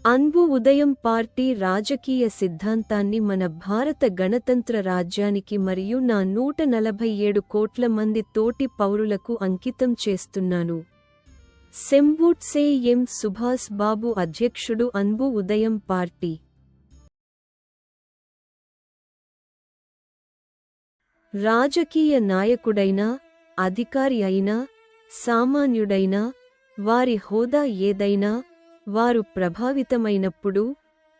అన్బు ఉదయం పార్టీ రాజకీయ సిద్ధాంతాన్ని మన భారత గణతంత్ర రాజ్యానికి మరియు నా 147 కోట్ల మంది తోటి పౌరులకు అంకితం చేస్తున్నాను. సెంబూట్సే ఎం సుభాష్ బాబు అధ్యక్షుడు అన్బు ఉదయం పార్టీ. రాజకీయ నాయకుడైనా, అధికారి అయినా, సామాన్యుడైనా, వారి హోదా ఏదైనా, వారు ప్రభావితమైనప్పుడు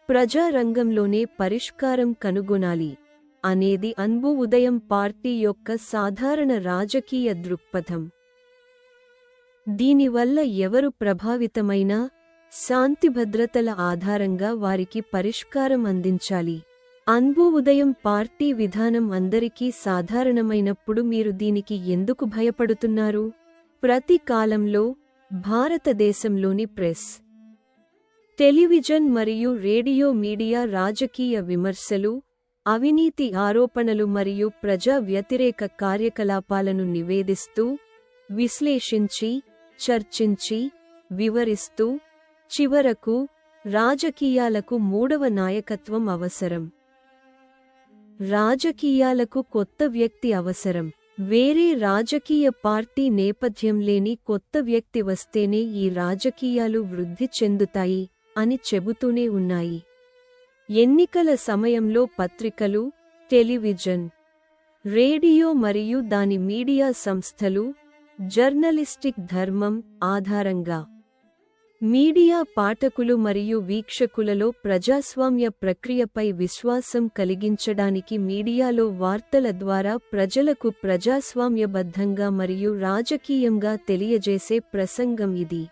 ప్రజారంగంలోనే పరిష్కారం కనుగొనాలి అనేది అన్బు ఉదయం పార్టీ యొక్క సాధారణ రాజకీయ దృక్పథం. దీనివల్ల ఎవరు ప్రభావితమైనా శాంతిభద్రతల ఆధారంగా వారికి పరిష్కారం అందించాలి. అన్బు ఉదయం పార్టీ విధానం అందరికీ సాధారణమైనప్పుడు మీరు దీనికి ఎందుకు భయపడుతున్నారు? ప్రతి కాలంలో భారతదేశంలోని ప్రెస్, టెలివిజన్ మరియు రేడియో మీడియా రాజకీయ విమర్శలు, అవినీతి ఆరోపణలు మరియు ప్రజా వ్యతిరేక కార్యకలాపాలను నివేదిస్తూ, విశ్లేషించి, చర్చించి, వివరిస్తూ, చివరకు రాజకీయాలకు మూడవ నాయకత్వం అవసరం. రాజకీయాలకు కొత్త వ్యక్తి అవసరం. వేరే రాజకీయ పార్టీ నేపథ్యం లేని కొత్త వ్యక్తి వస్తేనే ఈ రాజకీయాలు వృద్ధి చెందుతాయి అని చెబుతూనే ఉన్నాయి. ఎన్నికల సమయంలో పత్రికలు, టెలివిజన్, రేడియో మరియు దాని మీడియా సంస్థలు జర్నలిస్టిక్ ధర్మం ఆధారంగా మీడియా పాఠకులు మరియు వీక్షకులలో ప్రజాస్వామ్య ప్రక్రియపై విశ్వాసం కలిగించడానికి మీడియాలో వార్తల ద్వారా ప్రజలకు ప్రజాస్వామ్యబద్ధంగా మరియు రాజకీయంగా తెలియజేసే ప్రసంగం ఇది.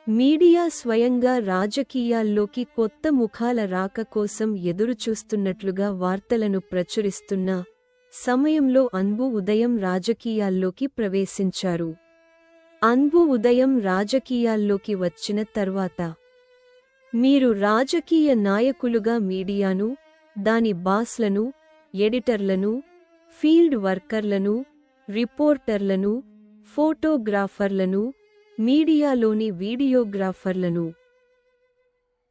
మీడియా స్వయంగా రాజకీయాల్లోకి కొత్త ముఖాల రాక కోసం ఎదురుచూస్తున్నట్లుగా వార్తలను ప్రచురిస్తున్న సమయంలో అన్బు ఉదయం రాజకీయాల్లోకి ప్రవేశించారు. అన్బు ఉదయం రాజకీయాల్లోకి వచ్చిన తర్వాత మీరు రాజకీయ నాయకులుగా మీడియాను, దాని బాస్లను, ఎడిటర్లను, ఫీల్డ్ వర్కర్లను, రిపోర్టర్లను, ఫోటోగ్రాఫర్లను, మీడియాలోని వీడియోగ్రాఫర్లను,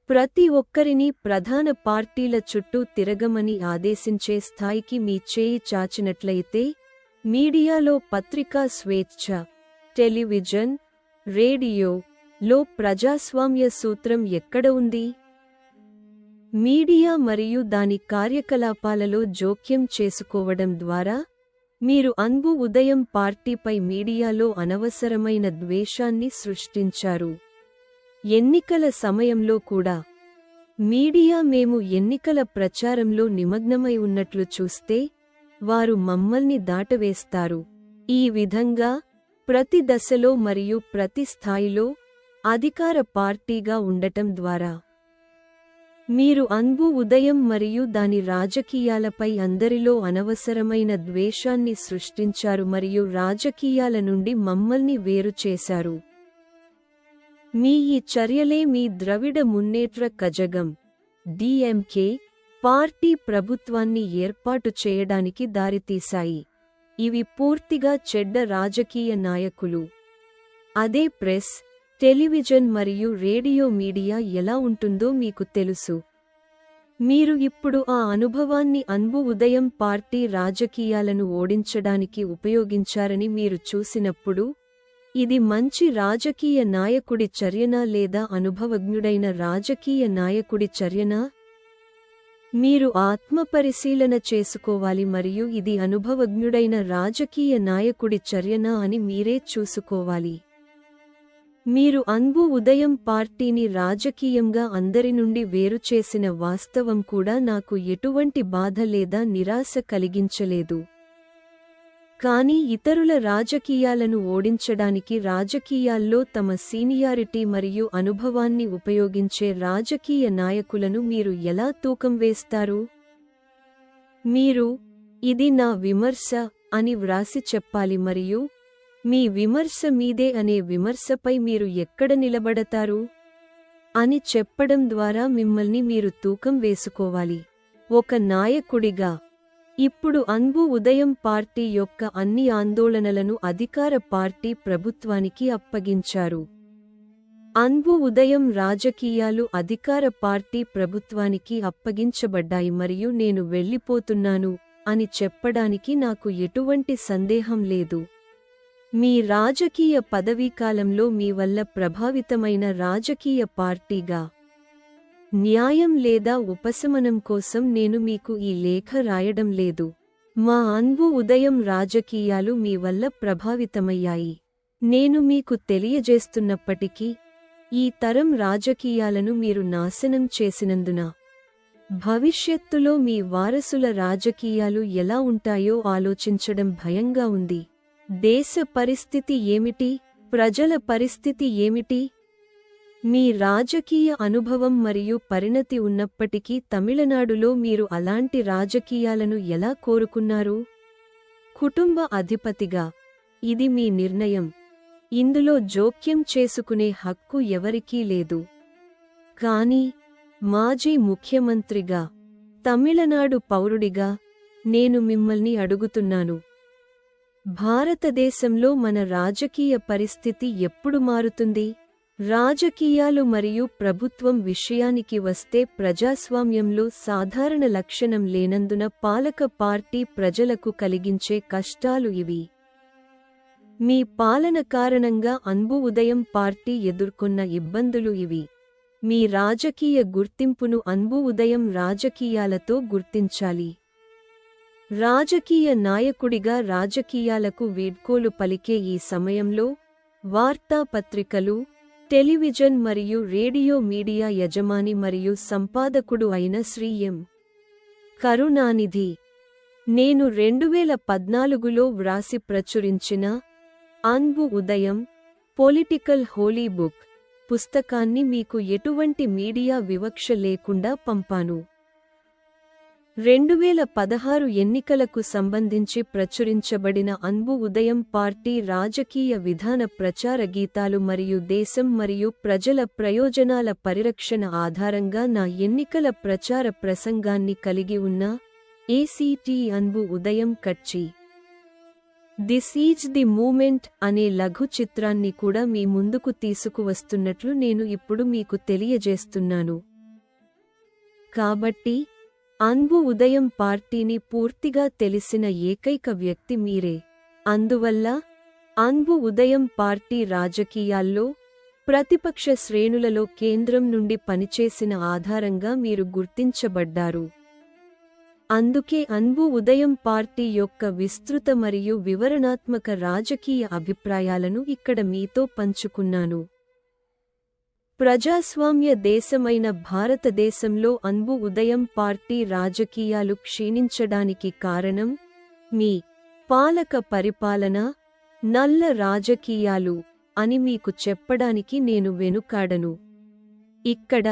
ప్రతి ఒక్కరినీ ప్రధాన పార్టీల చుట్టూ తిరగమని ఆదేశించే స్థాయికి మీ చేయి చాచినట్లయితే, మీడియాలో పత్రికా స్వేచ్ఛ, టెలివిజన్, రేడియో లో ప్రజాస్వామ్య సూత్రం ఎక్కడ ఉంది? మీడియా మరియు దాని కార్యకలాపాలలో జోక్యం చేసుకోవడం ద్వారా మీరు అన్బు ఉదయం పార్టీపై మీడియాలో అనవసరమైన ద్వేషాన్ని సృష్టించారు. ఎన్నికల సమయంలో కూడా మీడియా మేము ఎన్నికల ప్రచారంలో నిమగ్నమై ఉన్నట్లు చూస్తే వారు మమ్మల్ని దాటవేస్తారు. ఈ విధంగా ప్రతి దశలో మరియు ప్రతి స్థాయిలో అధికార పార్టీగా ఉండటం ద్వారా మీరు అన్బు ఉదయం మరియు దాని రాజకీయాలపై అందరిలో అనవసరమైన ద్వేషాన్ని సృష్టించారు మరియు రాజకీయాల నుండి మమ్మల్ని వేరు చేశారు. మీ ఈ చర్యలే మీ ద్రవిడ మున్నేట్ర కజగం (DMK) పార్టీ ప్రభుత్వాన్ని ఏర్పాటు చేయడానికి దారితీశాయి. ఇవి పూర్తిగా చెడ్డ రాజకీయ నాయకులు. అదే ప్రెస్, టెలివిజన్ మరియు రేడియో మీడియా ఎలా ఉంటుందో మీకు తెలుసు. మీరు ఇప్పుడు ఆ అనుభవాన్ని అన్బు ఉదయం పార్టీ రాజకీయాలను ఓడించడానికి ఉపయోగించారని మీరు చూసినప్పుడు, ఇది మంచి రాజకీయ నాయకుడి చర్యనా లేదా అనుభవజ్ఞుడైన రాజకీయ నాయకుడి చర్యనా? మీరు ఆత్మపరిశీలన చేసుకోవాలి మరియు ఇది అనుభవజ్ఞుడైన రాజకీయ నాయకుడి చర్యనా అని మీరే చూసుకోవాలి. మీరు అన్బు ఉదయం పార్టీని రాజకీయంగా అందరి నుండి వేరుచేసిన వాస్తవం కూడా నాకు ఎటువంటి బాధ లేదా నిరాశ కలిగించలేదు. కానీ ఇతరుల రాజకీయాలను ఓడించడానికి రాజకీయాల్లో తమ సీనియారిటీ మరియు అనుభవాన్ని ఉపయోగించే రాజకీయ నాయకులను మీరు ఎలా తూకం వేస్తారు? మీరు "ఇది నా విమర్శ" అని వ్రాసి చెప్పాలి మరియు మీ విమర్శ మీదే అనే విమర్శపై మీరు ఎక్కడ నిలబడతారు అని చెప్పడం ద్వారా మిమ్మల్ని మీరు తూకం వేసుకోవాలి. ఒక నాయకుడిగా ఇప్పుడు అన్బు ఉదయం పార్టీ యొక్క అన్ని ఆందోళనలను అధికార పార్టీ ప్రభుత్వానికి అప్పగించారు. అన్బు ఉదయం రాజకీయాలు అధికార పార్టీ ప్రభుత్వానికి అప్పగించబడ్డాయి మరియు నేను వెళ్ళిపోతున్నాను అని చెప్పడానికి నాకు ఎటువంటి సందేహం లేదు. మీ రాజకీయ పదవీకాలంలో మీ వల్ల ప్రభావితమైన రాజకీయ పార్టీగా న్యాయం లేదా ఉపశమనం కోసం నేను మీకు ఈ లేఖ రాయడం లేదు. మా అన్బు ఉదయం రాజకీయాలు మీ వల్ల ప్రభావితమయ్యాయి. నేను మీకు తెలియజేస్తున్నప్పటికీ ఈ తరం రాజకీయాలను మీరు నాశనం చేసినందున భవిష్యత్తులో మీ వారసుల రాజకీయాలు ఎలా ఉంటాయో ఆలోచించడం భయంగా ఉంది. దేశ పరిస్థితి ఏమిటి? ప్రజల పరిస్థితి ఏమిటి? మీ రాజకీయ అనుభవం మరియు పరిణతి ఉన్నప్పటికీ తమిళనాడులో మీరు అలాంటి రాజకీయాలను ఎలా కోరుకున్నారు? కుటుంబ అధిపతిగా ఇది మీ నిర్ణయం. ఇందులో జోక్యం చేసుకునే హక్కు ఎవరికీ లేదు. కానీ మాజీ ముఖ్యమంత్రిగా, తమిళనాడు పౌరుడిగా నేను మిమ్మల్ని అడుగుతున్నాను. భారతదేశంలో మన రాజకీయ పరిస్థితి ఎప్పుడు మారుతుంది? రాజకీయాలు మరియు ప్రభుత్వం విషయానికి వస్తే ప్రజాస్వామ్యంలో సాధారణ లక్షణం లేనందున పాలక పార్టీ ప్రజలకు కలిగించే కష్టాలు ఇవి. మీ పాలన కారణంగా అన్బు ఉదయం పార్టీ ఎదుర్కొన్న ఇబ్బందులు ఇవి. మీ రాజకీయ గుర్తింపును అన్బు ఉదయం రాజకీయాలతో గుర్తించాలి. రాజకీయ నాయకుడిగా రాజకీయాలకు వీడ్కోలు పలికే ఈ సమయంలో వార్తాపత్రికలు, టెలివిజన్ మరియు రేడియో మీడియా యజమాని మరియు సంపాదకుడు అయిన శ్రీ ఎం. కరుణానిధి, నేను 2014లో వ్రాసి ప్రచురించిన అన్బు ఉదయం పొలిటికల్ హోలీ బుక్ పుస్తకాన్ని మీకు ఎటువంటి మీడియా వివక్ష లేకుండా పంపాను. 2016 ఎన్నికలకు సంబంధించి ప్రచురించబడిన అన్బు ఉదయం పార్టీ రాజకీయ విధాన ప్రచార గీతాలు మరియు దేశం మరియు ప్రజల ప్రయోజనాల పరిరక్షణ ఆధారంగా నా ఎన్నికల ప్రచార ప్రసంగాన్ని కలిగి ఉన్న ఏసీటీ అన్బు ఉదయం కచ్చి దిస్ ఈజ్ ది మూమెంట్ అనే లఘు చిత్రాన్ని కూడా మీ ముందుకు తీసుకువస్తున్నట్లు నేను ఇప్పుడు మీకు తెలియజేస్తున్నాను. కాబట్టి అన్బు ఉదయం పార్టీని పూర్తిగా తెలిసిన ఏకైక వ్యక్తి మీరే. అందువల్ల అన్బు ఉదయం పార్టీ రాజకీయాల్లో ప్రతిపక్ష శ్రేణులలో కేంద్రం నుండి పనిచేసిన ఆధారంగా మీరు గుర్తించబడ్డారు. అందుకే అన్బు ఉదయం పార్టీ యొక్క విస్తృత మరియు వివరణాత్మక రాజకీయ అభిప్రాయాలను ఇక్కడ మీతో పంచుకున్నాను. ప్రజాస్వామ్య దేశమైన భారతదేశంలో అన్బు ఉదయం పార్టీ రాజకీయాలు క్షీణించడానికి కారణం మీ పాలక పరిపాలన, నల్ల రాజకీయాలు అని మీకు చెప్పడానికి నేను వెనుకాడను. ఇక్కడ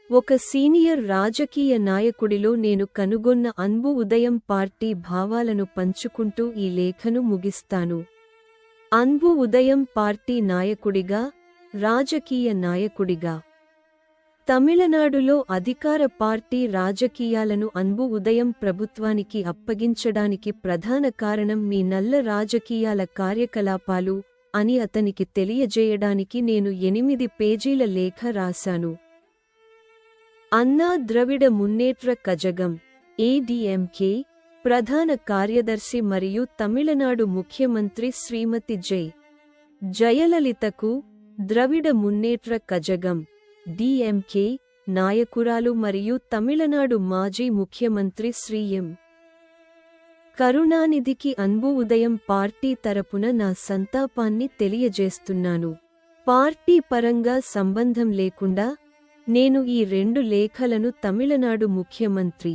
ఒక సీనియర్ రాజకీయ నాయకుడిలో నేను కనుగొన్న అన్బు ఉదయం పార్టీ భావాలను పంచుకుంటూ ఈ లేఖను ముగిస్తాను. అన్బు ఉదయం పార్టీ నాయకుడిగా, రాజకీయ నాయకుడిగా తమిళనాడులో అధికార పార్టీ రాజకీయాలను అన్బు ఉదయం ప్రభుత్వానికి అప్పగించడానికి ప్రధాన కారణం మీ నల్ల రాజకీయాల కార్యకలాపాలు అని అతనికి తెలియజేయడానికి నేను 8 పేజీల లేఖ రాశాను. అన్నా ద్రవిడ మున్నేట్ర కజగం ఏడీఎంకే ప్రధాన కార్యదర్శి మరియు తమిళనాడు ముఖ్యమంత్రి శ్రీమతి జయలలితకు ద్రవిడ మున్నేట్ర కజగం డీఎంకే నాయకురాలు మరియు తమిళనాడు మాజీ ముఖ్యమంత్రి శ్రీ ఎం. కరుణానిధికి అన్బు ఉదయం పార్టీ తరపున నా సంతాపాన్ని తెలియజేస్తున్నాను. పార్టీ పరంగా సంబంధం లేకుండా నేను ఈ 2 లేఖలను తమిళనాడు ముఖ్యమంత్రి,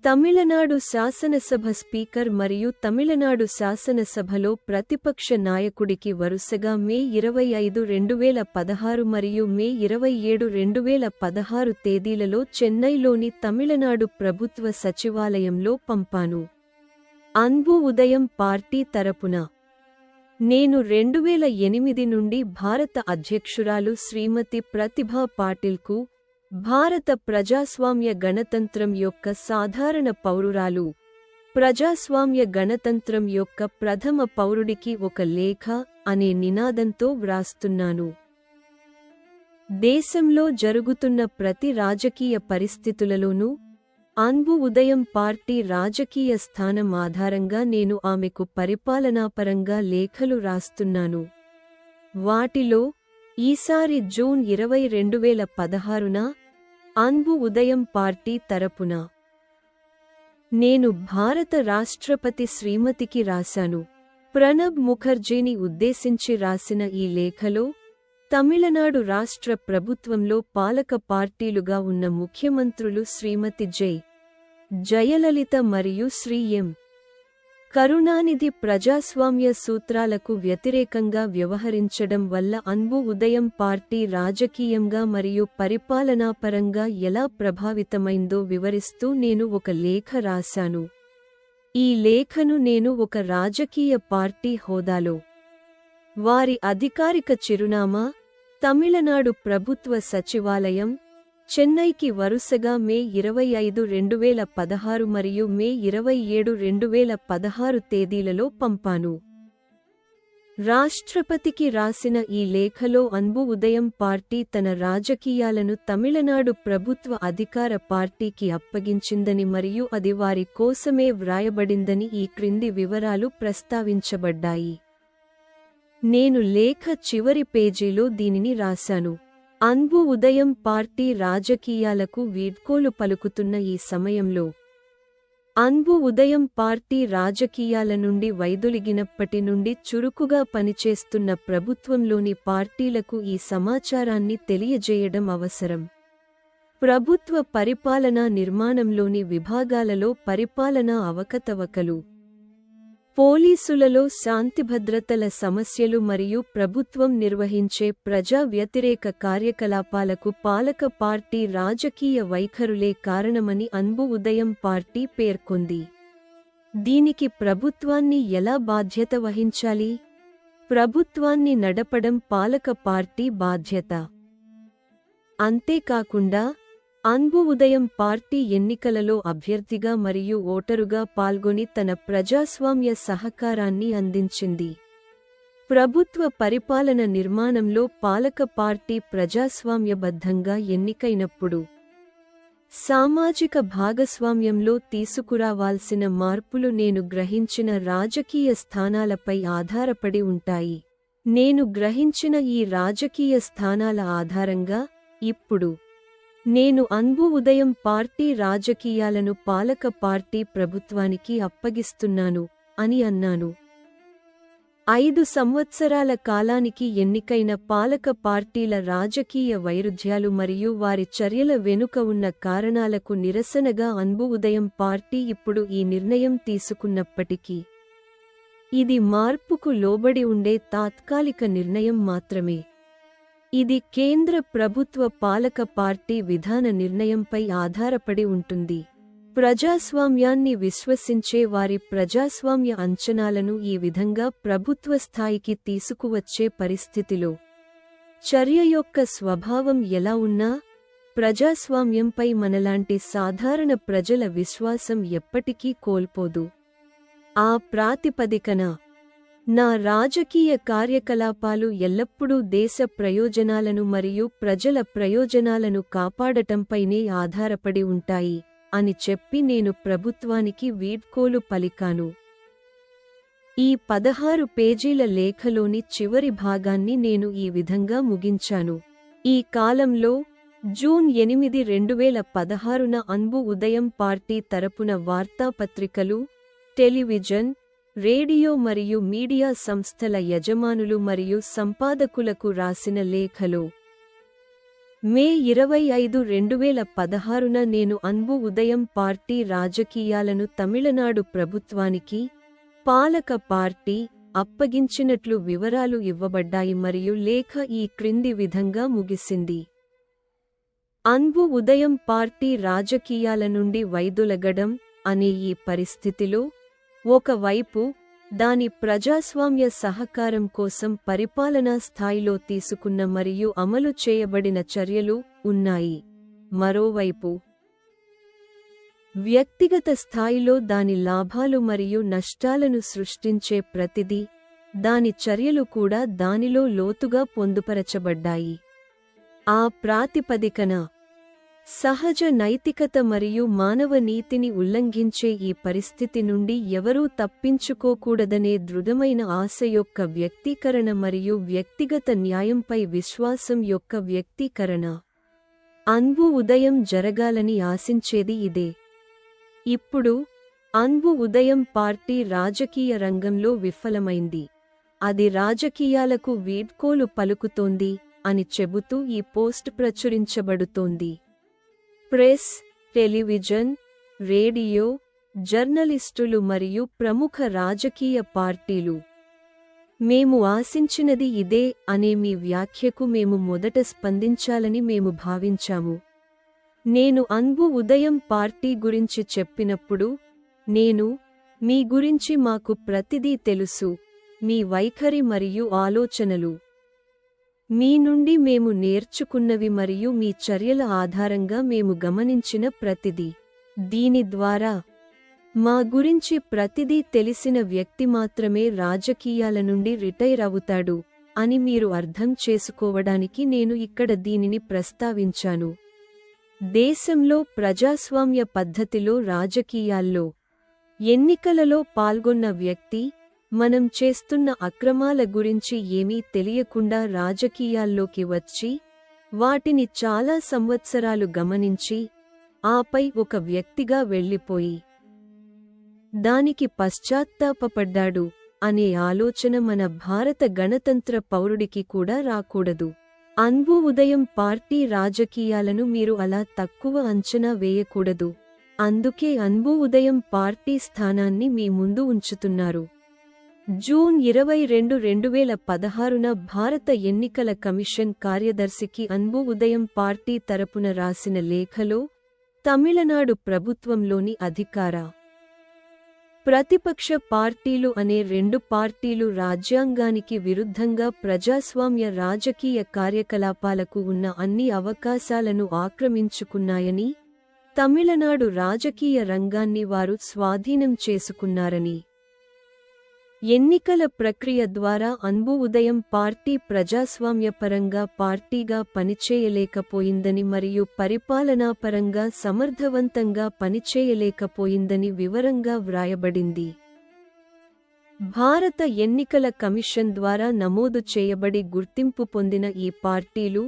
తమిళనాడు శాసనసభ స్పీకర్ మరియు తమిళనాడు శాసనసభలో ప్రతిపక్ష నాయకుడికి వరుసగా మే 25, 2016 మరియు మే 27, 2016 తేదీలలో చెన్నైలోని తమిళనాడు ప్రభుత్వ సచివాలయంలో పంపాను. అన్బు ఉదయం పార్టీ తరపున నేను 2008 నుండి భారత అధ్యక్షురాలు శ్రీమతి ప్రతిభా పాటిల్కు, భారత ప్రజాస్వామ్య గణతంత్రం యొక్క సాధారణ పౌరురాలు, ప్రజాస్వామ్య గణతంత్రం యొక్క ప్రథమ పౌరుడికి ఒక లేఖ అనే నినాదంతో వ్రాస్తున్నాను. దేశంలో జరుగుతున్న ప్రతి రాజకీయ పరిస్థితులలోనూ అన్బు ఉదయం పార్టీ రాజకీయ స్థానం ఆధారంగా నేను ఆమెకు పరిపాలనాపరంగా లేఖలు రాస్తున్నాను. వాటిలో ఈసారి జూన్ 20, 2016న అన్బు ఉదయం పార్టీ తరపున నేను భారత రాష్ట్రపతి శ్రీమతికి రాశాను. ప్రణబ్ ముఖర్జీని ఉద్దేశించి రాసిన ఈ లేఖలో తమిళనాడు రాష్ట్ర ప్రభుత్వంలో పాలక పార్టీలుగా ఉన్న ముఖ్యమంత్రులు శ్రీమతి జయలలిత మరియు శ్రీ ఎం. కరుణానిధి ప్రజాస్వామ్య సూత్రాలకు వ్యతిరేకంగా వ్యవహరించడం వల్ల అన్బు ఉదయం పార్టీ రాజకీయంగా మరియు పరిపాలనాపరంగా ఎలా ప్రభావితమైందో వివరిస్తూ నేను ఒక లేఖ రాశాను. ఈ లేఖను నేను ఒక రాజకీయ పార్టీ హోదాలో, వారి అధికారిక చిరునామా తమిళనాడు ప్రభుత్వ సచివాలయం, చెన్నైకి వరుసగా మే 25, 2016 మరియు మే 27, 2016 తేదీలలో పంపాను. రాష్ట్రపతికి రాసిన ఈ లేఖలో అన్బు ఉదయం పార్టీ తన రాజకీయాలను తమిళనాడు ప్రభుత్వ అధికార పార్టీకి అప్పగించిందని మరియు అది వారి కోసమే వ్రాయబడిందని ఈ క్రింది వివరాలు ప్రస్తావించబడ్డాయి. నేను లేఖ చివరి పేజీలో దీనిని రాశాను. అన్బు ఉదయం పార్టీ రాజకీయాలకు వీడ్కోలు పలుకుతున్న ఈ సమయంలో అన్బు ఉదయం పార్టీ రాజకీయాల నుండి వైదొలిగినప్పటి నుండి చురుకుగా పనిచేస్తున్న ప్రభుత్వంలోని పార్టీలకు ఈ సమాచారాన్ని తెలియజేయడం అవసరం. ప్రభుత్వ పరిపాలనా నిర్మాణంలోని విభాగాలలో పరిపాలనా అవకతవకలు, పోలీసులలో శాంతిభద్రతల సమస్యలు మరియు ప్రభుత్వం నిర్వహించే ప్రజా వ్యతిరేక కార్యకలాపాలకు పాలక పార్టీ రాజకీయ వైఖరులే కారణమని అన్బు ఉదయం పార్టీ పేర్కొంది. దీనికి ప్రభుత్వాన్ని ఎలా బాధ్యత వహించాలి? ప్రభుత్వాన్ని నడపడం పాలక పార్టీ బాధ్యత. అంతేకాకుండా అన్బు ఉదయం పార్టీ ఎన్నికలలో అభ్యర్థిగా మరియు ఓటరుగా పాల్గొని తన ప్రజాస్వామ్య సహకారాన్ని అందించింది. ప్రభుత్వ పరిపాలన నిర్మాణంలో పాలక పార్టీ ప్రజాస్వామ్యబద్ధంగా ఎన్నికైనప్పుడు సామాజిక భాగస్వామ్యంలో తీసుకురావాల్సిన మార్పులు నేను గ్రహించిన రాజకీయ స్థానాలపై ఆధారపడి ఉంటాయి. నేను గ్రహించిన ఈ రాజకీయ స్థానాల ఆధారంగా ఇప్పుడు నేను అన్బు ఉదయం పార్టీ రాజకీయాలను పాలక పార్టీ ప్రభుత్వానికి అప్పగిస్తున్నాను అని అన్నాను. 5 సంవత్సరాల కాలానికి ఎన్నికైన పాలక పార్టీల రాజకీయ వైరుధ్యాలు మరియు వారి చర్యల వెనుక ఉన్న కారణాలకు నిరసనగా అన్బు ఉదయం పార్టీ ఇప్పుడు ఈ నిర్ణయం తీసుకున్నప్పటికీ ఇది మార్పుకు లోబడి ఉండే తాత్కాలిక నిర్ణయం మాత్రమే. ఇది కేంద్ర ప్రభుత్వ పాలక పార్టీ విధాన నిర్ణయంపై ఆధారపడి ఉంటుంది. ప్రజాస్వామ్యాన్ని విశ్వసించే వారి ప్రజాస్వామ్య అంచనాలను ఈ విధంగా ప్రభుత్వ స్థాయికి తీసుకువచ్చే పరిస్థితిలో చర్య యొక్క స్వభావం ఎలా ఉన్నా ప్రజాస్వామ్యంపై మనలాంటి సాధారణ ప్రజల విశ్వాసం ఎప్పటికీ కోల్పోదు. ఆ ప్రాతిపదికన నా రాజకీయ కార్యకలాపాలు ఎల్లప్పుడూ దేశ ప్రయోజనాలను మరియు ప్రజల ప్రయోజనాలను కాపాడటంపైనే ఆధారపడి ఉంటాయి అని చెప్పి నేను ప్రభుత్వానికి వీడ్కోలు పలికాను. ఈ 16 పేజీల లేఖలోని చివరి భాగాన్ని నేను ఈ విధంగా ముగించాను. ఈ కాలంలో జూన్ 8, 2016న అన్బు ఉదయం పార్టీ తరపున వార్తాపత్రికలు, టెలివిజన్, రేడియో మరియు మీడియా సంస్థల యజమానులు మరియు సంపాదకులకు రాసిన లేఖలో మే 25, 2016న నేను అన్బు ఉదయం పార్టీ రాజకీయాలను తమిళనాడు ప్రభుత్వానికి పాలక పార్టీ అప్పగించినట్లు వివరాలు ఇవ్వబడ్డాయి మరియు లేఖ ఈ క్రింది విధంగా ముగిసింది. అన్బు ఉదయం పార్టీ రాజకీయాల నుండి వైదొలగడం అనే ఈ పరిస్థితిలో ఒకవైపు దాని ప్రజాస్వామ్య సహకారం కోసం పరిపాలనా స్థాయిలో తీసుకున్న మరియు అమలు చేయబడిన చర్యలు ఉన్నాయి. మరోవైపు వ్యక్తిగత స్థాయిలో దాని లాభాలు మరియు నష్టాలను సృష్టించే ప్రతిదీ, దాని చర్యలు కూడా దానిలో లోతుగా పొందుపరచబడ్డాయి. ఆ ప్రాతిపదికన సహజ నైతికత మరియు మానవ నీతిని ఉల్లంఘించే ఈ పరిస్థితి నుండి ఎవరూ తప్పించుకోకూడదనే దృఢమైన ఆశ యొక్క వ్యక్తీకరణ మరియు వ్యక్తిగత న్యాయంపై విశ్వాసం యొక్క వ్యక్తీకరణ. అన్బు ఉదయం జరగాలని ఆశించేది ఇదే. ఇప్పుడు అన్బు ఉదయం పార్టీ రాజకీయ రంగంలో విఫలమైంది, అది రాజకీయాలకు వీడ్కోలు పలుకుతోంది అని చెబుతూ ఈ పోస్ట్ ప్రచురించబడుతోంది. ప్రెస్, టెలివిజన్, రేడియో, జర్నలిస్టులు మరియు ప్రముఖ రాజకీయ పార్టీలు మేము ఆశించినది ఇదే అనే మీ వ్యాఖ్యకు మేము మొదట స్పందించాలని మేము భావించాము. నేను అన్బు ఉదయం పార్టీ గురించి చెప్పినప్పుడు నేను మీ గురించి మాకు ప్రతిదీ తెలుసు, మీ వైఖరి మరియు ఆలోచనలు, మీ నుండి మేము నేర్చుకున్నవి మరియు మీ చర్యల ఆధారంగా మేము గమనించిన ప్రతిదీ. దీని ద్వారా మా గురించి ప్రతిదీ తెలిసిన వ్యక్తి మాత్రమే రాజకీయాల నుండి రిటైర్ అవుతాడు అని మీరు అర్థం చేసుకోవడానికి నేను ఇక్కడ దీనిని ప్రస్తావించాను. దేశంలో ప్రజాస్వామ్య పద్ధతిలో రాజకీయాల్లో ఎన్నికలలో పాల్గొన్న వ్యక్తి మనం చేస్తున్న అక్రమాల గురించి ఏమీ తెలియకుండా రాజకీయాల్లోకి వచ్చి వాటిని చాలా సంవత్సరాలు గమనించి ఆపై ఒక వ్యక్తిగా వెళ్ళిపోయి దానికి పశ్చాత్తాపపడ్డాడు అనే ఆలోచన మన భారత గణతంత్ర పౌరుడికి కూడా రాకూడదు. అన్బు ఉదయం పార్టీ రాజకీయాలను మీరు అలా తక్కువ అంచనా వేయకూడదు. అందుకే అన్బు ఉదయం పార్టీ స్థానాన్ని మీ ముందు ఉంచుతున్నారు. జూన్ 22, 2016న భారత ఎన్నికల కమిషన్ కార్యదర్శికి అన్బు ఉదయం పార్టీ తరపున రాసిన లేఖలో తమిళనాడు ప్రభుత్వంలోని అధికార ప్రతిపక్ష పార్టీలు అనే రెండు పార్టీలు రాజ్యాంగానికి విరుద్ధంగా ప్రజాస్వామ్య రాజకీయ కార్యకలాపాలకు ఉన్న అన్ని అవకాశాలను ఆక్రమించుకున్నాయని, తమిళనాడు రాజకీయ రంగాన్ని వారు స్వాధీనం చేసుకున్నారని, ఎన్నికల ప్రక్రియ ద్వారా అన్బు ఉదయం పార్టీ ప్రజాస్వామ్యపరంగా పార్టీగా పనిచేయలేకపోయిందని మరియు పరిపాలనాపరంగా సమర్థవంతంగా పనిచేయలేకపోయిందని వివరంగా వ్రాయబడింది. భారత ఎన్నికల కమిషన్ ద్వారా నమోదు చేయబడి గుర్తింపు పొందిన ఈ పార్టీలు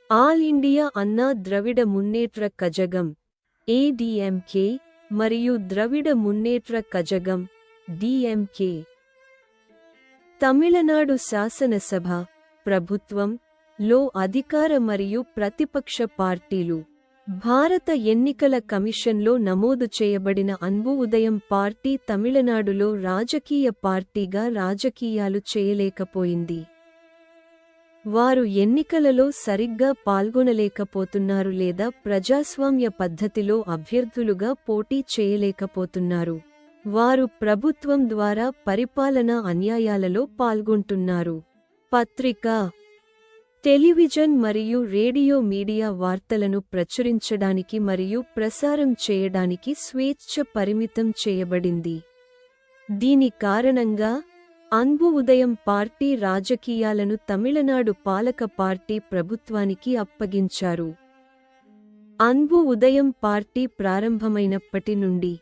ఆల్ ఇండియా అన్నా ద్రవిడ మున్నేట్ర కజగం ADMK మరియు ద్రవిడ మున్నేట్ర కజగం DMK. తమిళనాడు శాసనసభ, ప్రభుత్వం లో అధికార మరియు ప్రతిపక్ష పార్టీలు. భారత ఎన్నికల కమిషన్లో నమోదు చేయబడిన అన్బు ఉదయం పార్టీ తమిళనాడులో రాజకీయ పార్టీగా రాజకీయాలు చేయలేకపోయింది. వారు ఎన్నికలలో సరిగ్గా పాల్గొనలేకపోతున్నారు లేదా ప్రజాస్వామ్య పద్ధతిలో అభ్యర్థులుగా పోటీ చేయలేకపోతున్నారు. వారు ప్రభుత్వం ద్వారా పరిపాలనా అన్యాయాలలో పాల్గొంటున్నారు. పత్రికా, టెలివిజన్ మరియు రేడియో మీడియా వార్తలను ప్రచురించడానికి మరియు ప్రసారం చేయడానికి స్వేచ్ఛ పరిమితం చేయబడింది. దీని కారణంగా అన్బు ఉదయం పార్టీ రాజకీయాలను తమిళనాడు పాలక పార్టీ ప్రభుత్వానికి అప్పగించారు. అన్బు ఉదయం పార్టీ ప్రారంభమైనప్పటి నుండి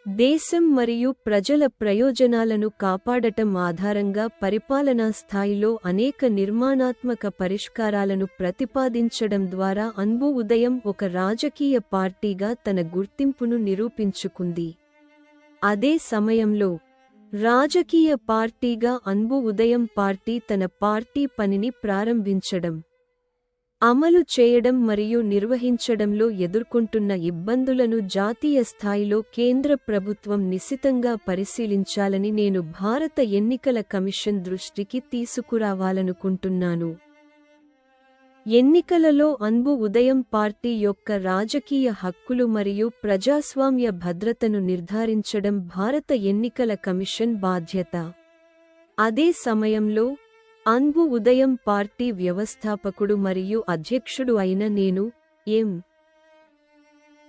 దేశం మరియు ప్రజల ప్రయోజనాలను కాపాడటం ఆధారంగా పరిపాలనా స్థాయిలో అనేక నిర్మాణాత్మక పరిష్కారాలను ప్రతిపాదించడం ద్వారా అన్బు ఉదయం ఒక రాజకీయ పార్టీగా తన గుర్తింపును నిరూపించుకుంది. అదే సమయంలో రాజకీయ పార్టీగా అన్బు ఉదయం పార్టీ తన పార్టీ పనిని ప్రారంభించడం, అమలు చేయడం మరియు నిర్వహించడంలో ఎదుర్కొంటున్న ఇబ్బందులను జాతీయ స్థాయిలో కేంద్ర ప్రభుత్వం నిశితంగా పరిశీలించాలని నేను భారత ఎన్నికల కమిషన్ దృష్టికి తీసుకురావాలనుకుంటున్నాను. ఎన్నికలలో అన్బు ఉదయం పార్టీ యొక్క రాజకీయ హక్కులు మరియు ప్రజాస్వామ్య భద్రతను నిర్ధారించడం భారత ఎన్నికల కమిషన్ బాధ్యత. అదే సమయంలో అన్బు ఉదయం పార్టీ వ్యవస్థాపకుడు మరియు అధ్యక్షుడు అయిన నేను ఎం.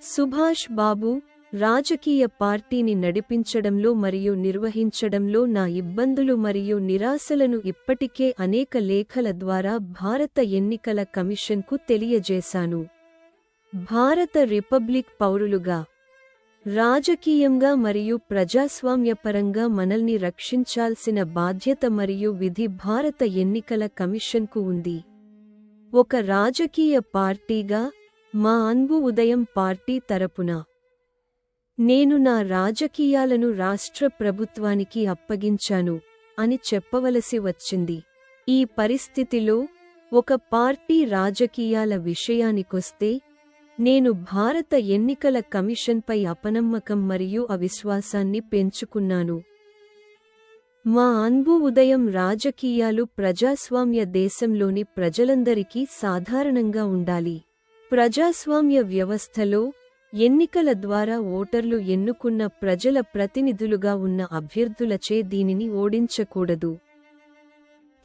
సుభాష్ బాబు రాజకీయ పార్టీని నడిపించడంలో మరియు నిర్వహించడంలో నా ఇబ్బందులు మరియు నిరాశలను ఇప్పటికే అనేక లేఖల ద్వారా భారత ఎన్నికల కమిషన్కు తెలియజేశాను. భారత రిపబ్లిక్ పౌరులుగా, రాజకీయంగా మరియు ప్రజాస్వామ్యపరంగా మనల్ని రక్షించాల్సిన బాధ్యత మరియు విధి భారత ఎన్నికల కమిషన్కు ఉంది. ఒక రాజకీయ పార్టీగా, మా అన్బు ఉదయం పార్టీ తరపున నేను నా రాజకీయాలను రాష్ట్ర ప్రభుత్వానికి అప్పగించాను అని చెప్పవలసి వచ్చింది. ఈ పరిస్థితిలో ఒక పార్టీ రాజకీయాల విషయానికొస్తే, నేను భారత ఎన్నికల కమిషన్పై అపనమ్మకం మరియు అవిశ్వాసాన్ని పెంచుకున్నాను. మా అన్బు ఉదయం రాజకీయాలు ప్రజాస్వామ్య దేశంలోని ప్రజలందరికీ సాధారణంగా ఉండాలి. ప్రజాస్వామ్య వ్యవస్థలో ఎన్నికల ద్వారా ఓటర్లు ఎన్నుకున్న ప్రజల ప్రతినిధులుగా ఉన్న అభ్యర్థులచే దీనిని ఓడించకూడదు.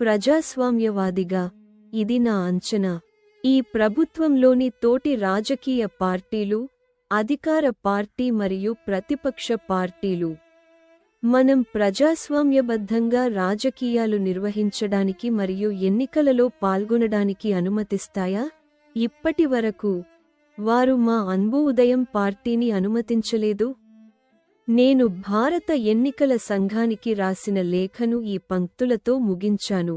ప్రజాస్వామ్యవాదిగా, ఇది నా అంచనా. ఈ ప్రభుత్వంలోని తోటి రాజకీయ పార్టీలు, అధికార పార్టీ మరియు ప్రతిపక్ష పార్టీలు మనం ప్రజాస్వామ్యబద్ధంగా రాజకీయాలు నిర్వహించడానికి మరియు ఎన్నికలలో పాల్గొనడానికి అనుమతిస్తాయా? ఇప్పటివరకు వారు మా అన్బు ఉదయం పార్టీని అనుమతించలేదు. నేను భారత ఎన్నికల సంఘానికి రాసిన లేఖను ఈ పంక్తులతో ముగించాను.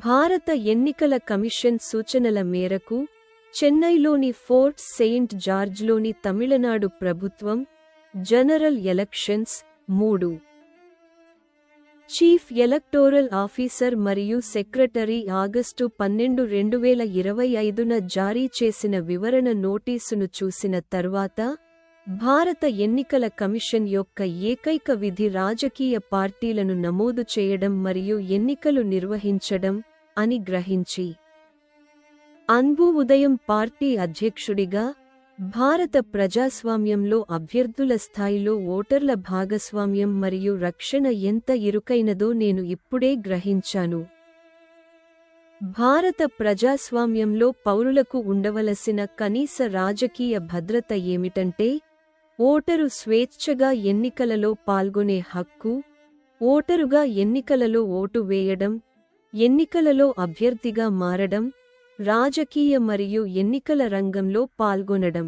భారత ఎన్నికల కమిషన్ సూచనల మేరకు చెన్నైలోని ఫోర్ట్ సెయింట్ జార్జ్లోని తమిళనాడు ప్రభుత్వం general elections 3 chief electoral officer మరియు సెక్రటరీ ఆగస్టు 12, 2025న జారీ చేసిన వివరణ నోటీసును చూసిన తర్వాత, భారత ఎన్నికల కమిషన్ యొక్క ఏకైక విధి రాజకీయ పార్టీలను నమోదు చేయడం మరియు ఎన్నికలు నిర్వహించడం అని గ్రహించి, అన్బు ఉదయం పార్టీ అధ్యక్షుడిగా, భారత ప్రజాస్వామ్యంలో అభ్యర్థుల స్థాయిలో ఓటర్ల భాగస్వామ్యం మరియు రక్షణ ఎంత ఇరుకైనదో నేను ఇప్పుడే గ్రహించాను. భారత ప్రజాస్వామ్యంలో పౌరులకు ఉండవలసిన కనీస రాజకీయ భద్రత ఏమిటంటే, ఓటరు స్వేచ్ఛగా ఎన్నికలలో పాల్గొనే హక్కు, ఓటరుగా ఎన్నికలలో ఓటు వేయడం, ఎన్నికలలో అభ్యర్థిగా మారడం, రాజకీయ మరియు ఎన్నికల రంగంలో పాల్గొనడం.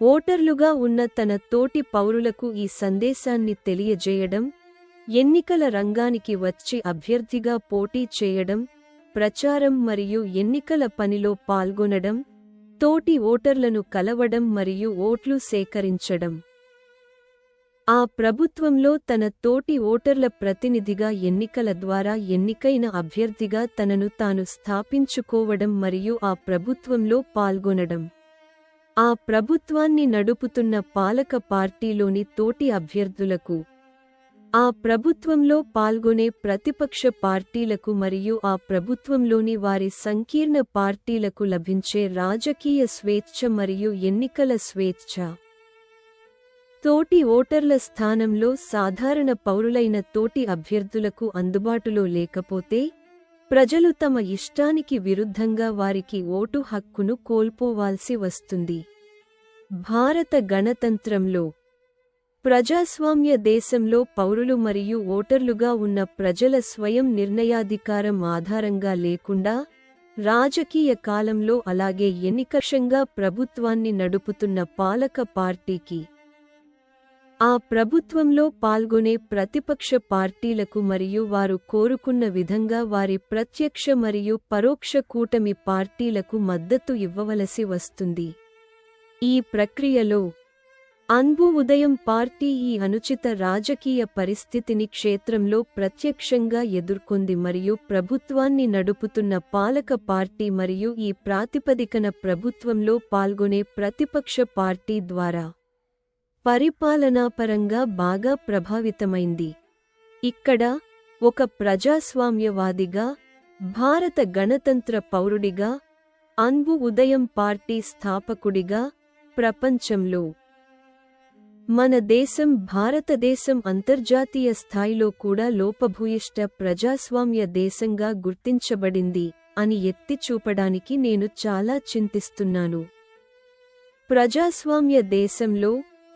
ఓటర్లుగా ఉన్న తన తోటి పౌరులకు ఈ సందేశాన్ని తెలియజేయడం, ఎన్నికల రంగానికి వచ్చి అభ్యర్థిగా పోటీ చేయడం, ప్రచారం మరియు ఎన్నికల పనిలో పాల్గొనడం, తోటి ఓటర్లను కలవడం మరియు ఓట్లు సేకరించడం. ఆ ప్రభుత్వంలో తన తోటి ఓటర్ల ప్రతినిధిగా ఎన్నికల ద్వారా ఎన్నికైన అభ్యర్థిగా తనను తాను స్థాపించుకోవడం మరియు ఆ ప్రభుత్వంలో పాల్గొనడం. ఆ ప్రభుత్వాన్ని నడుపుతున్న పాలక పార్టీలోని తోటి అభ్యర్థులకు, ఆ ప్రభుత్వంలో పాల్గొనే ప్రతిపక్ష పార్టీలకు మరియు ఆ ప్రభుత్వంలోని వారి సంకీర్ణ పార్టీలకు లభించే రాజకీయ స్వేచ్ఛ మరియు ఎన్నికల స్వేచ్ఛ. తోటి ఓటర్ల స్థానంలో సాధారణ పౌరులైన తోటి అభ్యర్థులకు అందుబాటులో లేకపోతే, ప్రజలు తమ ఇష్టానికి విరుద్ధంగా వారికి ఓటు హక్కును కోల్పోవాల్సి వస్తుంది. భారత గణతంత్రంలో, ప్రజాస్వామ్య దేశంలో పౌరులు మరియు ఓటర్లుగా ఉన్న ప్రజల స్వయం నిర్ణయాధికారం ఆధారంగా లేకుండా, రాజకీయ కాలంలో అలాగే ఎన్నికక్షంగా ప్రభుత్వాన్ని నడుపుతున్న పాలక పార్టీకి, ఆ ప్రభుత్వంలో పాల్గొనే ప్రతిపక్ష పార్టీలకు మరియు వారు కోరుకున్న విధంగా వారి ప్రత్యక్ష మరియు పరోక్ష కూటమి పార్టీలకు మద్దతు ఇవ్వవలసి వస్తుంది. ఈ ప్రక్రియలో, అన్బు ఉదయం పార్టీ ఈ అనుచిత రాజకీయ పరిస్థితిని క్షేత్రంలో ప్రత్యక్షంగా ఎదుర్కొంది మరియు ప్రభుత్వాన్ని నడుపుతున్న పాలక పార్టీ మరియు ఈ ప్రాతిపదికన ప్రభుత్వంలో పాల్గొనే ప్రతిపక్ష పార్టీ ద్వారా పరిపాలనాపరంగా బాగా ప్రభావితమైంది. ఇక్కడ, ఒక ప్రజాస్వామ్యవాదిగా, భారత గణతంత్ర పౌరుడిగా, అన్బు ఉదయం పార్టీ స్థాపకుడిగా, ప్రపంచంలో మన దేశం భారతదేశం అంతర్జాతీయ స్థాయిలో కూడా లోపభూయిష్ట ప్రజాస్వామ్య దేశంగా గుర్తించబడింది అని ఎత్తి చూపడానికి నేను చాలా చింతిస్తున్నాను. ప్రజాస్వామ్య దేశంలో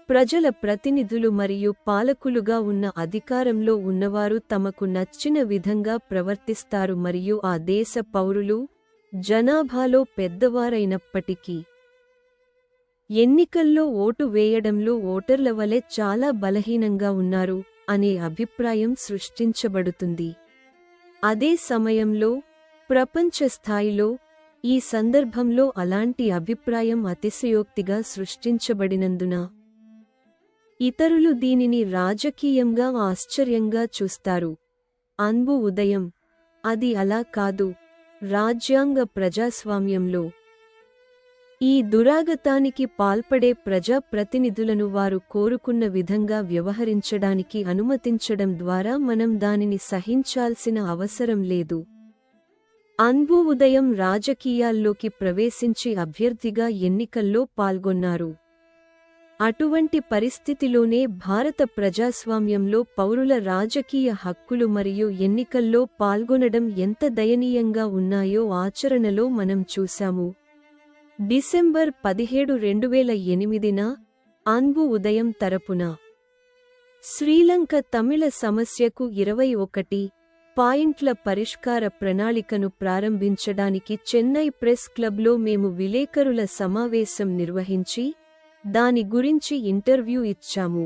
ప్రజల ప్రతినిధులు మరియు పాలకులుగా ఉన్న అధికారంలో ఉన్నవారు తమకు నచ్చిన విధంగా ప్రవర్తిస్తారు మరియు ఆ దేశ పౌరులు, జనాభాలో పెద్దవారైనప్పటికీ, ఎన్నికల్లో ఓటు వేయడంలో ఓటర్ల వలె చాలా బలహీనంగా ఉన్నారు అనే అభిప్రాయం సృష్టించబడుతుంది. అదే సమయంలో, ప్రపంచ స్థాయిలో, ఈ సందర్భంలో అలాంటి అభిప్రాయం అతిశయోక్తిగా సృష్టించబడినందున, ఇతరులు దీనిని రాజకీయంగా ఆశ్చర్యంగా చూస్తారు. అన్బు ఉదయం, అది అలా కాదు. రాజ్యాంగ ప్రజాస్వామ్యంలో ఈ దురాగతానికి పాల్పడే ప్రజా ప్రతినిధులను వారు కోరుకున్న విధంగా వ్యవహరించడానికి అనుమతించడం ద్వారా మనం దానిని సహించాల్సిన అవసరం లేదు. అన్బు ఉదయం రాజకీయాల్లోకి ప్రవేశించి అభ్యర్థిగా ఎన్నికల్లో పాల్గొన్నారు. అటువంటి పరిస్థితిలోనే భారత ప్రజాస్వామ్యంలో పౌరుల రాజకీయ హక్కులు మరియు ఎన్నికల్లో పాల్గొనడం ఎంత దయనీయంగా ఉన్నాయో ఆచరణలో మనం చూశాము. డిసెంబర్ 17, 2008న అన్బు ఉదయం తరపున శ్రీలంక తమిళ సమస్యకు 21 పాయింట్ల పరిష్కార ప్రణాళికను ప్రారంభించడానికి చెన్నై ప్రెస్ క్లబ్లో మేము విలేకరుల సమావేశం నిర్వహించి దాని గురించి ఇంటర్వ్యూ ఇచ్చాము.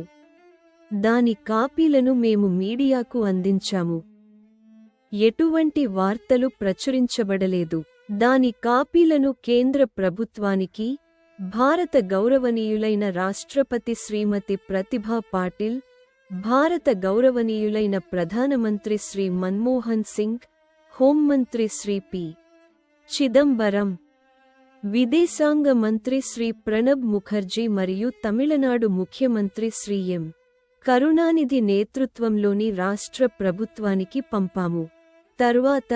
దాని కాపీలను మేము మీడియాకు అందించాము. ఎటువంటి వార్తలు ప్రచురించబడలేదు. దాని కాపీలను కేంద్ర ప్రభుత్వానికి, భారత గౌరవనీయులైన రాష్ట్రపతి శ్రీమతి ప్రతిభా పాటిల్, భారత గౌరవనీయులైన ప్రధానమంత్రి శ్రీ మన్మోహన్ సింగ్, హోంమంత్రి శ్రీ పి. చిదంబరం, విదేశాంగ మంత్రి శ్రీ ప్రణబ్ ముఖర్జీ మరియు తమిళనాడు ముఖ్యమంత్రి శ్రీ ఎం. కరుణానిధి నేతృత్వంలోని రాష్ట్ర ప్రభుత్వానికి పంపాము. తరువాత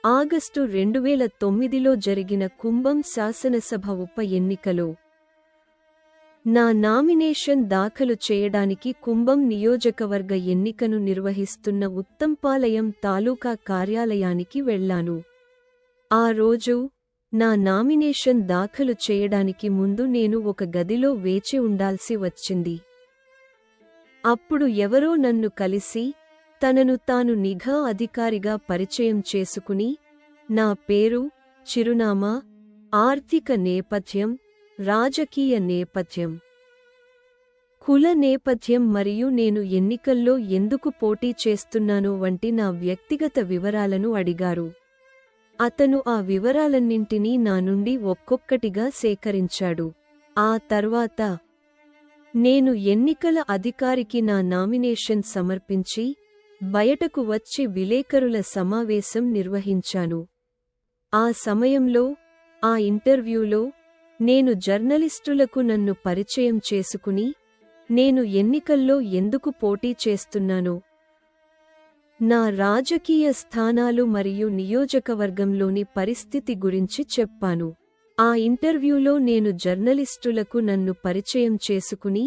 ఆగస్టు 2009లో జరిగిన కుంభం శాసనసభ ఉప ఎన్నికలో నా నామినేషన్ దాఖలు చేయడానికి కుంభం నియోజకవర్గ ఎన్నికను నిర్వహిస్తున్న ఉత్తంపాలయం తాలూకా కార్యాలయానికి వెళ్లాను. ఆ రోజు నా నామినేషన్ దాఖలు చేయడానికి ముందు నేను ఒక గదిలో వేచి ఉండాల్సి వచ్చింది. అప్పుడు ఎవరో నన్ను కలిసి, తనను తాను నిఘా అధికారిగా పరిచయం చేసుకుని, నా పేరు, చిరునామా, ఆర్థిక నేపథ్యం, రాజకీయ నేపథ్యం, కుల నేపథ్యం మరియు నేను ఎన్నికల్లో ఎందుకు పోటీ చేస్తున్నానో వంటి నా వ్యక్తిగత వివరాలను అడిగారు. అతను ఆ వివరాలన్నింటినీ నా నుండి ఒక్కొక్కటిగా సేకరించాడు. ఆ తర్వాత నేను ఎన్నికల అధికారికి నా నామినేషన్ సమర్పించి బయటకు వచ్చి విలేకరుల సమావేశం నిర్వహించాను. ఆ సమయంలో, ఆ ఇంటర్వ్యూలో, నేను జర్నలిస్టులకు నన్ను పరిచయం చేసుకుని, నేను ఎన్నికల్లో ఎందుకు పోటీ చేస్తున్నానో, నా రాజకీయ స్థానాలు మరియు నియోజకవర్గంలోని పరిస్థితి గురించి చెప్పాను. ఆ ఇంటర్వ్యూలో నేను జర్నలిస్టులకు నన్ను పరిచయం చేసుకుని,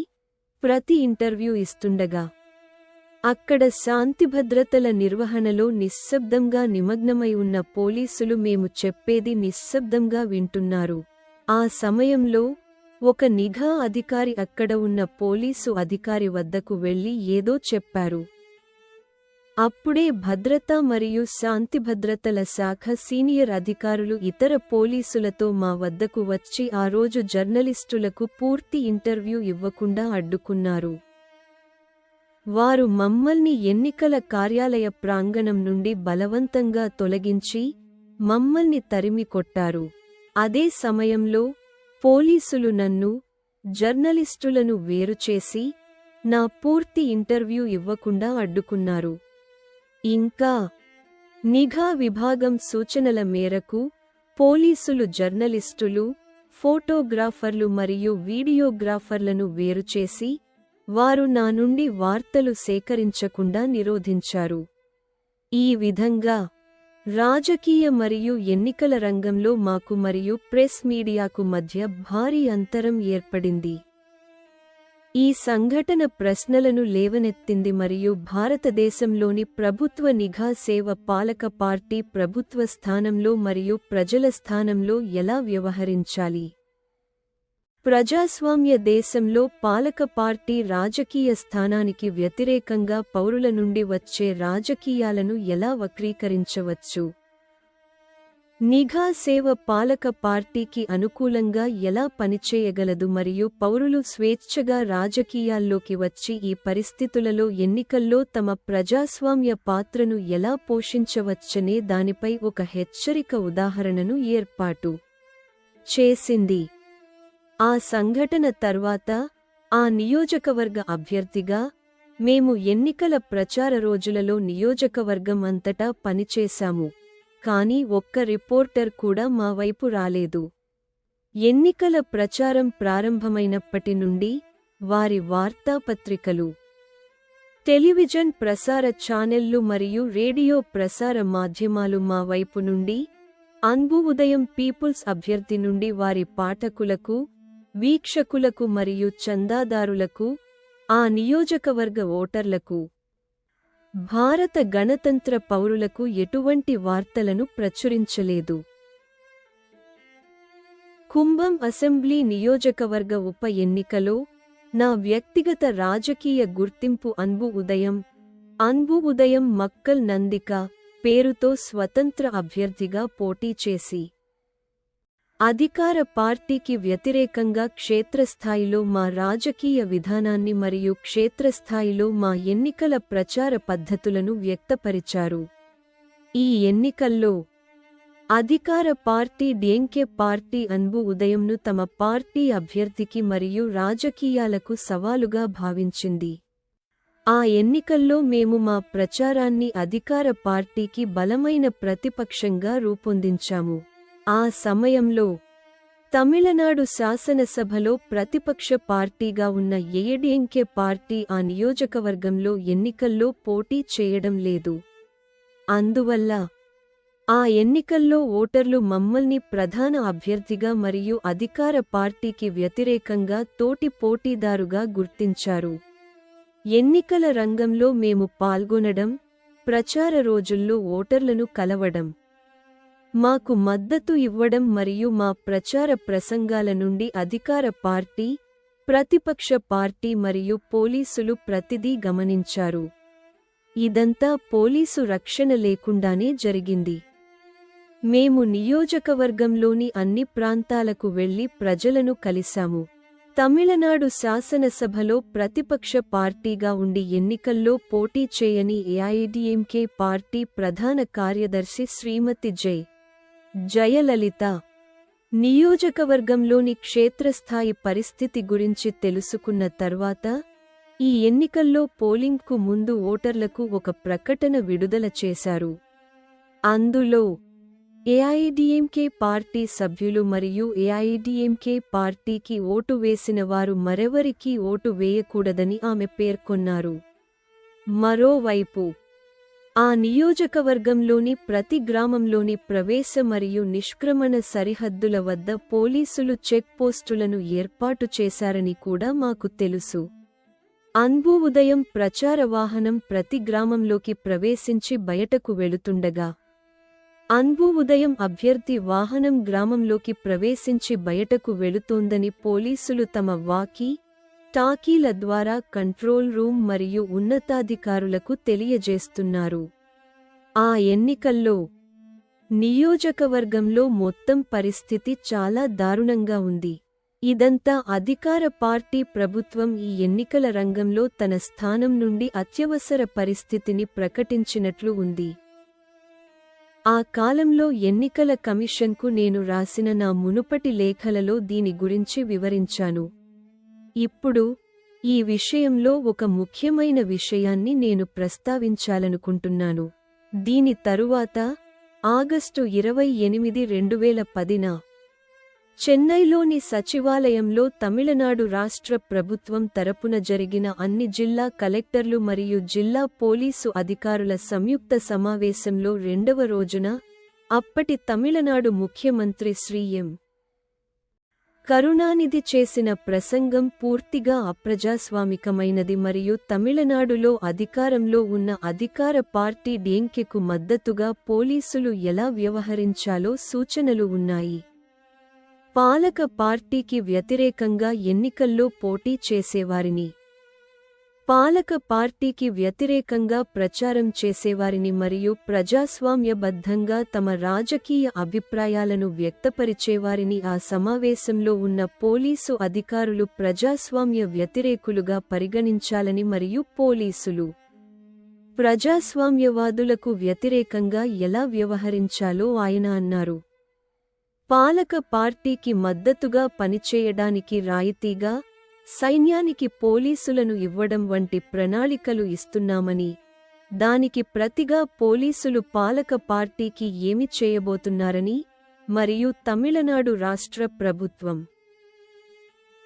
ప్రతి ఇంటర్వ్యూ ఇస్తుండగా, అక్కడ శాంతిభద్రతల నిర్వహణలో నిశ్శబ్దంగా నిమగ్నమై ఉన్న పోలీసులు మేము చెప్పేది నిశ్శబ్దంగా వింటున్నారు. ఆ సమయంలో ఒక నిఘా అధికారి అక్కడ ఉన్న పోలీసు అధికారి వద్దకు వెళ్లి ఏదో చెప్పారు. అప్పుడే భద్రత మరియు శాంతిభద్రతల శాఖ సీనియర్ అధికారులు ఇతర పోలీసులతో మా వద్దకు వచ్చి ఆ రోజు జర్నలిస్టులకు పూర్తి ఇంటర్వ్యూ ఇవ్వకుండా అడ్డుకున్నారు. వారు మమ్మల్ని ఎన్నికల కార్యాలయ ప్రాంగణం నుండి బలవంతంగా తొలగించి, మమ్మల్ని తరిమి కొట్టారు. అదే సమయంలో, పోలీసులు నన్ను, జర్నలిస్టులను వేరుచేసి, నా పూర్తి ఇంటర్వ్యూ ఇవ్వకుండా అడ్డుకున్నారు. ఇంకా నిఘా విభాగం సూచనల మేరకు పోలీసులు జర్నలిస్టులు, ఫోటోగ్రాఫర్లు మరియు వీడియోగ్రాఫర్లను వేరుచేసి, వారు నా నుండి వార్తలు సేకరించకుండా నిరోధించారు. ఈ విధంగా రాజకీయ మరియు ఎన్నికల రంగంలో మాకు మరియు ప్రెస్ మీడియాకు మధ్య భారీ అంతరం ఏర్పడింది. ఈ సంఘటన ప్రశ్నలను లేవనెత్తింది మరియు భారతదేశంలోని ప్రభుత్వ నిఘా సేవ పాలక పార్టీ ప్రభుత్వ స్థానంలో మరియు ప్రజల స్థానంలో ఎలా వ్యవహరించాలి ప్రజాస్వామ్య దేశంలో పాలక పార్టీ రాజకీయ స్థానానికి వ్యతిరేకంగా పౌరుల నుండి వచ్చే రాజకీయాలను ఎలా వక్రీకరించవచ్చు? నిఘా సేవ పాలక పార్టీకి అనుకూలంగా ఎలా పనిచేయగలదు మరియు పౌరులు స్వేచ్ఛగా రాజకీయాల్లోకి వచ్చి ఈ పరిస్థితులలో ఎన్నికల్లో తమ ప్రజాస్వామ్య పాత్రను ఎలా పోషించవచ్చనే దానిపై ఒక హెచ్చరిక ఉదాహరణను ఏర్పాటు చేసింది. ఆ సంఘటన తర్వాత ఆ నియోజకవర్గ అభ్యర్థిగా మేము ఎన్నికల ప్రచార రోజులలో నియోజకవర్గం అంతటా పనిచేశాము, కానీ ఒక్క రిపోర్టర్ కూడా మా వైపు రాలేదు. ఎన్నికల ప్రచారం ప్రారంభమైనప్పటి నుండి వారి వార్తాపత్రికలు, టెలివిజన్ ప్రసార ఛానెళ్లు మరియు రేడియో ప్రసార మాధ్యమాలు మా వైపు నుండి, అన్బు ఉదయం పీపుల్స్ అభ్యర్థి నుండి వారి పాఠకులకు, వీక్షకులకు మరియు చందాదారులకు, ఆ నియోజకవర్గ ఓటర్లకు, భారత గణతంత్ర పౌరులకు ఎటువంటి వార్తలను ప్రచురించలేదు. కుంభం అసెంబ్లీ నియోజకవర్గ ఉప ఎన్నికలో నా వ్యక్తిగత రాజకీయ గుర్తింపు అన్బు ఉదయం మక్కల్ నందిక పేరుతో స్వతంత్ర అభ్యర్థిగా పోటీ చేసి అధికార పార్టీకి వ్యతిరేకంగా క్షేత్రస్థాయిలో మా రాజకీయ విధానాన్ని మరియు క్షేత్రస్థాయిలో మా ఎన్నికల ప్రచార పద్ధతులను వ్యక్తపరిచారు. ఈ ఎన్నికల్లో అధికార పార్టీ డిఎంకే పార్టీ అన్బు ఉదయంను తమ పార్టీ అభ్యర్థికి మరియు రాజకీయాలకు సవాలుగా భావించింది. ఆ ఎన్నికల్లో మేము మా ప్రచారాన్ని అధికార పార్టీకి బలమైన ప్రతిపక్షంగా రూపొందించాము. ఆ సమయంలో తమిళనాడు శాసనసభలో ప్రతిపక్ష పార్టీగా ఉన్న ఏఐడిఎంకే పార్టీ ఆ నియోజకవర్గంలో ఎన్నికల్లో పోటీ చేయడం లేదు. అందువల్ల ఆ ఎన్నికల్లో ఓటర్లు మమ్మల్ని ప్రధాన అభ్యర్థిగా మరియు అధికార పార్టీకి వ్యతిరేకంగా తోటి పోటీదారుగా గుర్తించారు. ఎన్నికల రంగంలో మేము పాల్గొనడం, ప్రచార రోజుల్లో ఓటర్లను కలవడం, మాకు మద్దతు ఇవ్వడం మరియు మా ప్రచార ప్రసంగాల నుండి అధికార పార్టీ, ప్రతిపక్ష పార్టీ మరియు పోలీసులు ప్రతిదీ గమనించారు. ఇదంతా పోలీసు రక్షణ లేకుండానే జరిగింది. మేము నియోజకవర్గంలోని అన్ని ప్రాంతాలకు వెళ్లి ప్రజలను కలిశాము. తమిళనాడు శాసనసభలో ప్రతిపక్ష పార్టీగా ఉండి ఎన్నికల్లో పోటీ చేయని ఏఐడిఎంకే పార్టీ ప్రధాన కార్యదర్శి శ్రీమతి జయలలిత నియోజకవర్గంలోని క్షేత్రస్థాయి పరిస్థితి గురించి తెలుసుకున్న తర్వాత ఈ ఎన్నికల్లో పోలింగ్కు ముందు ఓటర్లకు ఒక ప్రకటన విడుదల చేశారు. అందులో ఏఐడిఎంకే పార్టీ సభ్యులు మరియు ఏఐడిఎంకే పార్టీకి ఓటు వేసిన వారు మరెవరికీ ఓటు వేయకూడదని ఆమె పేర్కొన్నారు. మరోవైపు ఆ నియోజకవర్గంలోని ప్రతి గ్రామంలోని ప్రవేశ మరియు నిష్క్రమణ సరిహద్దుల వద్ద పోలీసులు చెక్ పోస్టులను ఏర్పాటు చేశారని కూడా మాకు తెలుసు. అన్బు ఉదయం ప్రచార వాహనం ప్రతి గ్రామంలోకి ప్రవేశించి బయటకు వెళుతుండగా, అన్బు ఉదయం అభ్యర్థి వాహనం గ్రామంలోకి ప్రవేశించి బయటకు వెళుతోందని పోలీసులు తమ టాకీల ద్వారా కంట్రోల్ రూమ్ మరియు ఉన్నతాధికారులకు తెలియజేస్తున్నారు. ఆ ఎన్నికల్లో నియోజకవర్గంలో మొత్తం పరిస్థితి చాలా దారుణంగా ఉంది. ఇదంతా అధికార పార్టీ ప్రభుత్వం ఈ ఎన్నికల రంగంలో తన స్థానం నుండి అత్యవసర పరిస్థితిని ప్రకటించినట్లు ఉంది. ఆ కాలంలో ఎన్నికల కమిషన్కు నేను రాసిన నా మునుపటి లేఖలలో దీని గురించి వివరించాను. ఇప్పుడు ఈ విషయంలో ఒక ముఖ్యమైన విషయాన్ని నేను ప్రస్తావించాలనుకుంటున్నాను. దీని తరువాత ఆగస్టు 28, 2010న చెన్నైలోని సచివాలయంలో తమిళనాడు రాష్ట్ర ప్రభుత్వం తరపున జరిగిన అన్ని జిల్లా కలెక్టర్లు మరియు జిల్లా పోలీసు అధికారుల సంయుక్త సమావేశంలో రెండవ రోజున అప్పటి తమిళనాడు ముఖ్యమంత్రి శ్రీ ఎం. కరుణానిధి చేసిన ప్రసంగం పూర్తిగా అప్రజాస్వామికమైనది మరియు తమిళనాడులో అధికారంలో ఉన్న అధికార పార్టీ డిఎంకేకు మద్దతుగా పోలీసులు ఎలా వ్యవహరించాలో సూచనలు ఉన్నాయి. పాలక పార్టీకి వ్యతిరేకంగా ఎన్నికల్లో పోటీ చేసేవారిని, పాలక పార్టీకి వ్యతిరేకంగా ప్రచారం చేసేవారిని మరియు ప్రజాస్వామ్యబద్ధంగా తమ రాజకీయ అభిప్రాయాలను వ్యక్తపరిచేవారిని ఆ సమావేశంలో ఉన్న పోలీసు అధికారులు ప్రజాస్వామ్య వ్యతిరేకులుగా పరిగణించాలని మరియు పోలీసులు ప్రజాస్వామ్యవాదులకు వ్యతిరేకంగా ఎలా వ్యవహరించాలో ఆయన అన్నారు. పాలక పార్టీకి మద్దతుగా పనిచేయడానికి రాయితీగా సైన్యానికి పోలీసులను ఇవ్వడం వంటి ప్రణాళికలు ఇస్తున్నామని, దానికి ప్రతిగా పోలీసులు పాలక పార్టీకి ఏమి చేయబోతున్నారని మరియు తమిళనాడు రాష్ట్ర ప్రభుత్వం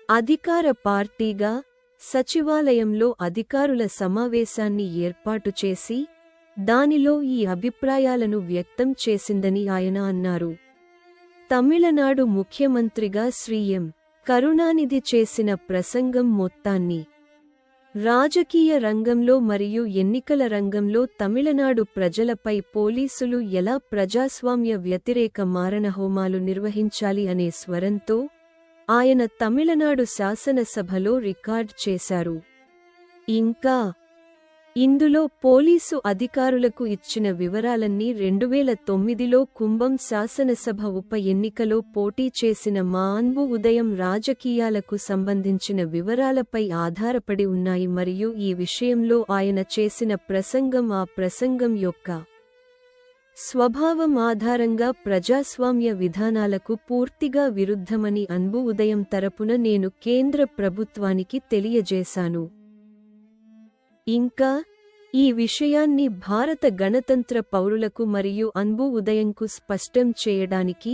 అధికార పార్టీగా సచివాలయంలో అధికారుల సమావేశాన్ని ఏర్పాటు చేసి దానిలో ఈ అభిప్రాయాలను వ్యక్తం చేసిందని ఆయన అన్నారు. తమిళనాడు ముఖ్యమంత్రిగా శ్రీ ఎం. కరుణానిధి చేసిన ప్రసంగం మొత్తాన్ని రాజకీయ రంగంలో మరియు ఎన్నికల రంగంలో తమిళనాడు ప్రజలపై పోలీసులు ఎలా ప్రజాస్వామ్య వ్యతిరేక మారణహోమాలు నిర్వహించాలి అనే స్వరంతో ఆయన తమిళనాడు శాసనసభలో రికార్డ్ చేశారు. ఇంకా ఇందులో పోలీసు అధికారులకు ఇచ్చిన వివరాలన్నీ 2009లో కుంభం శాసనసభ ఉప ఎన్నికలో పోటీ చేసిన మా అన్బు ఉదయం రాజకీయాలకు సంబంధించిన వివరాలపై ఆధారపడి ఉన్నాయి మరియు ఈ విషయంలో ఆయన చేసిన ప్రసంగం ఆ ప్రసంగం యొక్క స్వభావం ఆధారంగా ప్రజాస్వామ్య విధానాలకు పూర్తిగా విరుద్ధమని అన్బు ఉదయం తరపున నేను కేంద్ర ప్రభుత్వానికి తెలియజేశాను. ఇంకా ఈ విషయాన్ని భారత గణతంత్ర పౌరులకు మరియు అన్బు ఉదయంకు స్పష్టం చేయడానికి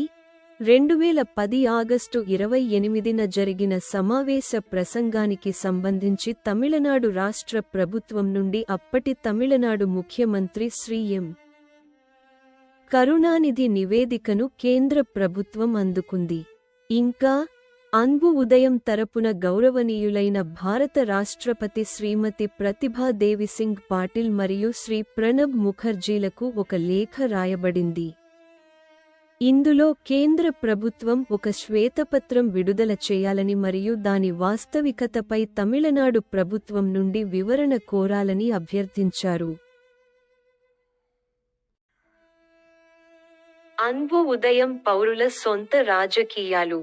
2010 ఆగస్టు 28న జరిగిన సమావేశ ప్రసంగానికి సంబంధించి తమిళనాడు రాష్ట్ర ప్రభుత్వం నుండి అప్పటి తమిళనాడు ముఖ్యమంత్రి శ్రీ ఎం. కరుణానిధి నివేదికను కేంద్ర ప్రభుత్వం అందుకుంది. ఇంకా అన్బు ఉదయం తరపున గౌరవనీయులైన భారత రాష్ట్రపతి శ్రీమతి ప్రతిభాదేవి సింగ్ పాటిల్ మరియు శ్రీ ప్రణబ్ ముఖర్జీలకు ఒక లేఖ రాయబడింది. ఇందులో కేంద్ర ప్రభుత్వం ఒక శ్వేతపత్రం విడుదల చేయాలని మరియు దాని వాస్తవికతపై తమిళనాడు ప్రభుత్వం నుండి వివరణ కోరాలని అభ్యర్థించారు. అన్బు ఉదయం పౌరుల సొంత రాజకీయాలు